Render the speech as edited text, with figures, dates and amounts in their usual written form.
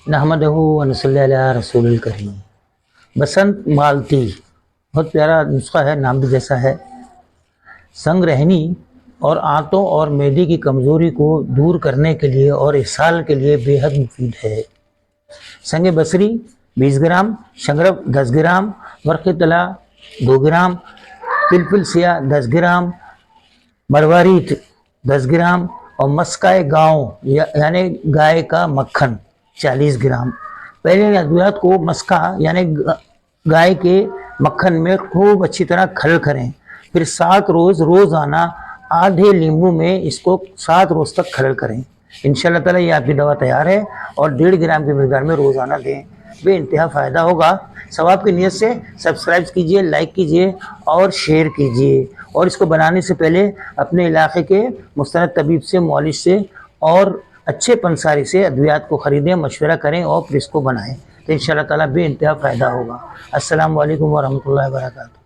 نحمدہ و نصلی علی رسول الکریم۔ بسنت مالتی بہت پیارا نسخہ ہے، نام بھی جیسا ہے۔ سنگ رہنی اور آنتوں اور معدے کی کمزوری کو دور کرنے کے لیے اور اسہال کے لیے بے حد مفید ہے۔ سنگ بصری 20 گرام، شنگرب 10 گرام، ورق طلا 2 گرام، پلپل سیاہ 10 گرام، مروارید 10 گرام اور مسکائے گاؤں یعنی گائے کا مکھن 40 گرام۔ پہلے ان ادویات کو مسکا یعنی گائے کے مکھن میں خوب اچھی طرح کھل کریں، پھر 7 روز روزانہ آدھے لیمو میں اس کو 7 روز تک کھل کریں۔ انشاءاللہ تعالیٰ یہ آپ کی دوا تیار ہے اور 1.5 گرام کی مقدار میں روزانہ دیں، بے انتہا فائدہ ہوگا۔ ثواب کی نیت سے سبسکرائب کیجئے، لائک کیجئے اور شیئر کیجئے، اور اس کو بنانے سے پہلے اپنے علاقے کے مستند طبیب سے، معالج سے اور اچھے پنساری سے ادویات کو خریدیں، مشورہ کریں اور پھر اس کو بنائیں، تو انشاءاللہ تعالیٰ بے انتہا فائدہ ہوگا۔ السلام علیکم ورحمۃ اللہ وبرکاتہ۔